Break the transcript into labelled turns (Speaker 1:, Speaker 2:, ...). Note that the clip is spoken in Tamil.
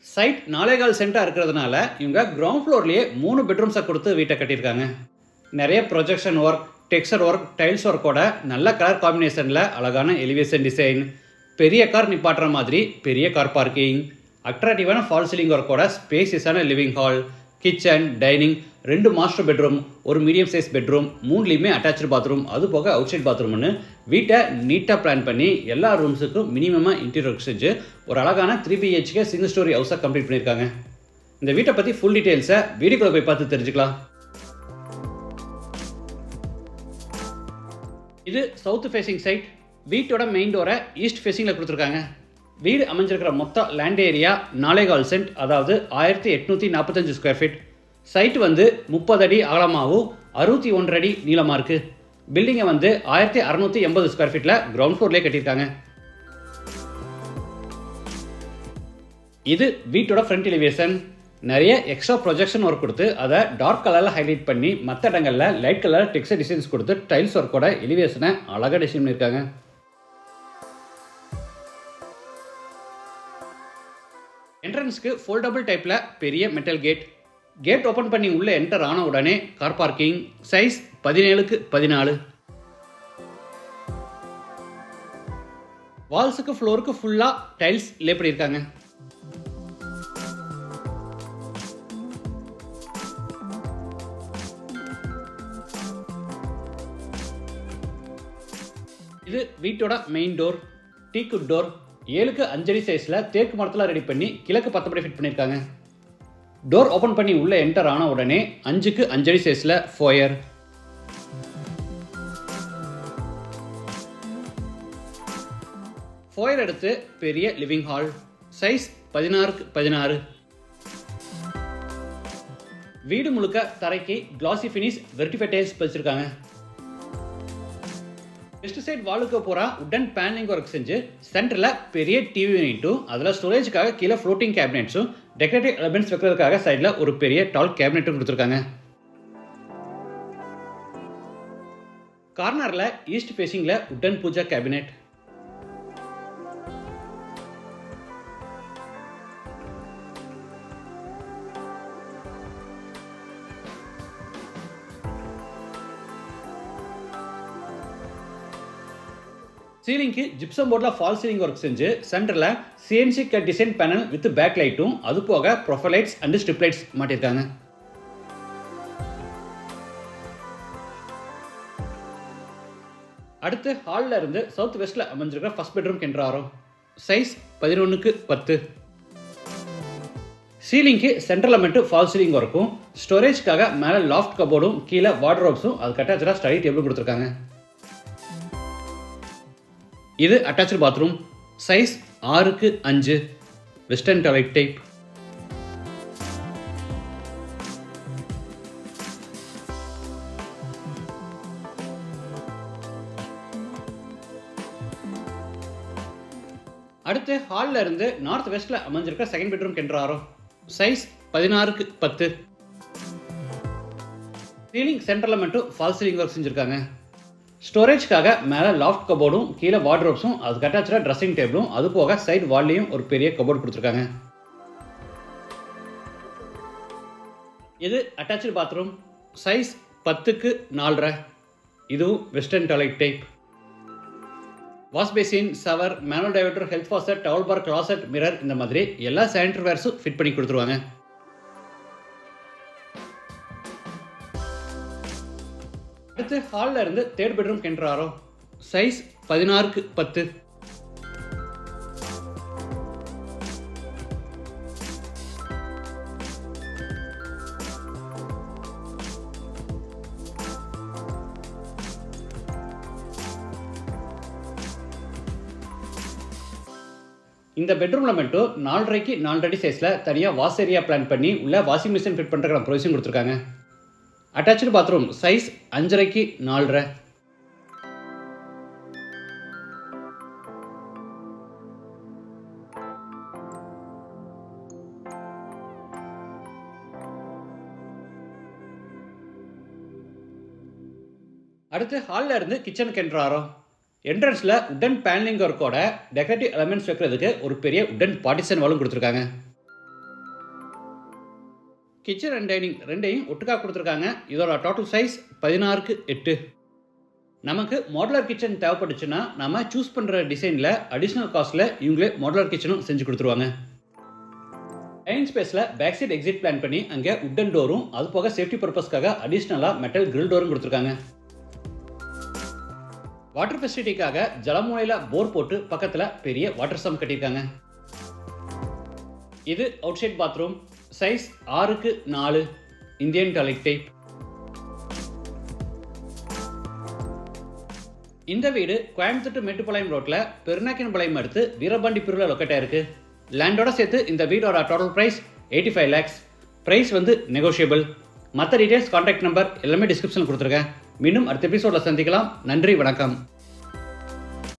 Speaker 1: சைட் 4.25 சென்ட்டாக இருக்கிறதுனால இவங்க கிரவுண்ட் ஃப்ளோர்லேயே 3 பெட்ரூம்ஸை கொடுத்து வீட்டை கட்டியிருக்காங்க. நிறைய projection work, texture work, tiles ஒர்க்கோட நல்ல கலர் காம்பினேஷனில் அழகான எலிவேஷன் டிசைன், பெரிய கார் நிப்பாட்டுற மாதிரி பெரிய கார் பார்க்கிங், அட்ராக்டிவான ஃபால் சீலிங் ஒர்க்கோட ஸ்பேசியஸான living hall, kitchen, dining, 2 master bedroom, ஒரு மீடியம் சைஸ் பெட்ரூம், 3லேயுமே அட்டாச்சு பாத்ரூம், அது போக அவுட் சைட் பாத்ரூம்னு வீட்டை நீட்டாக பிளான் பண்ணி எல்லா ரூம்ஸுக்கும் மினிமமாக இன்டீரியர் ஒர்க் செஞ்சு ஒரு அழகான 3 BHK சிங்கிள் ஸ்டோரி ஹவுஸாக கம்ப்ளீட் பண்ணியிருக்காங்க. இந்த வீட்டை பற்றி ஃபுல் டீட்டெயில்ஸை வீடியோக்குள்ளே போய் பார்த்து தெரிஞ்சுக்கலாம். இது சவுத் ஃபேசிங் சைட். வீட்டோட மெயின் டோரை ஈஸ்ட் ஃபேசிங்கில் கொடுத்துருக்காங்க. வீடு அமைஞ்சிருக்கிற மொத்த லேண்ட் ஏரியா 4.25 சென்ட், அதாவது 1845 ஸ்கொயர் ஃபீட். சைட் 30 அடி அகலமாகவும் 61 அடி நீளமாக இருக்குது. பில்டிங்கை 1680 ஸ்கொயர் ஃபீட்டில் கிரவுண்ட் ஃப்ளோர்லேயே கட்டியிருக்காங்க. இது வீட்டோட ஃப்ரண்ட் எலிவேஷன். நிறைய எக்ஸ்ட்ரா ப்ரொஜெக்ஷன் ஒர்க் கொடுத்து அதை டார்க் கலரில் ஹைலைட் பண்ணி மற்ற இடங்களில் லைட் கலர் டெக்ஸ்சர் டிசைன்ஸ் கொடுத்து டைல்ஸ் ஒர்க்கோட எலிவேஷனை அழகாக டிசைன் பண்ணியிருக்காங்க. என்ட்ரன்ஸ்க்கு ஃபோல்டபுள் டைப்பில் பெரிய மெட்டல் கேட் ஓப்பன் பண்ணி உள்ளே என்டர் ஆன உடனே கார் பார்க்கிங். Size 17x14. வால்ஸுக்கு ஃப்ளோருக்கு ஃபுல்லாக டைல்ஸ் லே பண்ணியிருக்காங்க. இது வீட்டோட main door, teakwood door. 7x5 அடி சைஸில் தேக்கு மரத்தில் ரெடி பண்ணி கிழக்கு 10 படி ஃபிட் பண்ணியிருக்காங்க. டோர் ஓப்பன் பண்ணி உள்ளே என்டர் ஆன உடனே 5x5 அடி சைஸில் ஃபோயர். ஃபோயர் எடுத்து பெரிய லிவிங் ஹால். Size 16x16. வீடு முழுக்க தரைக்கு கிளாசி ஃபினிஷ் வெர்டிஃபை டைல்ஸ் பதிச்சிருக்காங்க. வெஸ்ட் சைட் வாலுக்கு போகிற உடன் பேனலிங் ஒர்க் செஞ்சு சென்டரில் பெரிய டிவி யூனிட்டும், அதில் ஸ்டோரேஜுக்காக கீழே ஃப்ளோட்டிங் கேபினெட்ஸும், டெக்கரேட்டிவ் எலிமெண்ட்ஸ் வைக்கிறதுக்காக சைடில் ஒரு பெரிய டால் கேபினெட்டும் கொடுத்துருக்காங்க. கார்னரில் ஈஸ்ட் ஃபேசிங்கில் உடன் பூஜா கேபினெட். சீலிங்க்கு ஜிப்சம் போர்டில் ஃபால் சீலிங் ஒர்க் செஞ்சு சென்டரில் CNC cut design panel with back லைட்டும், அது போக profile lights and strip lights மாட்டியிருக்காங்க. அடுத்து ஹாலில் இருந்து சவுத் வெஸ்ட்டில் அமைஞ்சிருக்கிற ஃபர்ஸ்ட் பெட்ரூம் கென்றாரோம். Size 11x10. சீலிங்க்கு சென்ட்ரலில் மட்டும் ஃபால் சீலிங் ஒர்க்கும், ஸ்டோரேஜ்க்காக மேலே லாஃப்ட் கபோர்டும், கீழே வார்ட்ரோப்ஸும், அது அட்டாச்சாக ஸ்டடி டேபிள் கொடுத்துருக்காங்க. இது attach bathroom. Size 6x5 western toilet type. அடுத்து ஹாலில் இருந்து நார்த் வெஸ்ட்டில் அமைஞ்சிருக்க செகண்ட் பெட்ரூம் கென்றாரோம். Size 16x10. சீலிங் சென்டரில் மட்டும் ஃபால் சீலிங் ஒர்க் செஞ்சுருக்காங்க. ஸ்டோரேஜ்க்காக மேலே லாஃப்ட் கபோர்டும், கீழே வார்ட்ரோப்ஸும், அதுக்கு அட்டாச்சாக ட்ரெஸ்ஸிங் டேபிளும், அது போக சைடு வால்லையும் ஒரு பெரிய கபோர்டு கொடுத்துருக்காங்க. இது அட்டாச்சு பாத்ரூம். Size 10x4. இதுவும் western toilet type. Wash basin, shower, manual diverter, health faucet, towel bar, closet, mirror, இந்த மாதிரி எல்லா சானிட்டரி வேர்ஸும் ஃபிட் பண்ணி கொடுத்துருவாங்க. அடுத்து ஹாலில் இருந்து தேர்ட் பெட்ரூம் கென்றாரோம். Size 16x10. இந்த பெட்ரூமில் மட்டும் 4.5x4 அடி சைஸில் தனியாக வாஷ் ஏரியா பிளான் பண்ணி உள்ள வாஷிங் மிஷின் ஃபிட் பண்ணுறதுக்கான ப்ரொவிஷன் கொடுத்துருக்காங்க. Attach bathroom. Size 5.5x4. அடுத்து ஹாலில் இருந்து கிச்சனுக்கு என்ட்ராரோம். என்ட்ரன்ஸில் உடன் பேனலிங் ஒர்க்கோட டெக்கரேட்டிவ் எலமெண்ட்ஸ் வைக்கிறதுக்கு ஒரு பெரிய உடன் பார்ட்டிஷன் வாலும் கொடுத்துருக்காங்க. கிச்சன் அண்ட் டைனிங் ரெண்டையும் ஒட்டுக்கா கொடுத்துருக்காங்க. இதோட டோட்டல் சைஸ் 16:8. நமக்கு மாடுலர் கிச்சன் தேவைப்பட்டுச்சுன்னா நம்ம சூஸ் பண்ணுற டிசைனில் அடிஷ்னல் காஸ்ட்டில் இவங்களே மாடுலர் கிச்சனும் செஞ்சு கொடுத்துருவாங்க. டைனிங் ஸ்பேஸில் பேக் சைட் எக்ஸிட் பிளான் பண்ணி அங்கே உட்டன் டோரும் அது போக சேஃப்டி பர்பஸ்க்காக அடிஷ்னலாக மெட்டல் கிரில் டோரும் கொடுத்துருக்காங்க. வாட்டர் ஃபெசிலிட்டிக்காக ஜலமூலையில் போர் போட்டு பக்கத்தில் பெரிய வாட்டர் சம் கட்டியிருக்காங்க. இது outside bathroom, size 6:4, Indian toilet type. இந்த வீடு கோயம்புத்தூர் மேட்டுப்பாளையம் ரோட்டில் பெருநாக்கின்பாளையம் அடுத்து வீரபாண்டிபுரத்தில் லொக்கேட் ஆயிருக்கு. லேண்டோட சேர்த்து இந்த வீடோட total price 85 lakhs. Price negotiable. மற்ற டீடைல்ஸ், கான்டாக்ட் நம்பர் எல்லாமே டிஸ்கிரிப்ஷனில் கொடுத்துருக்கேன். மீண்டும் அடுத்த எபிசோடில் சந்திக்கலாம். நன்றி, வணக்கம்.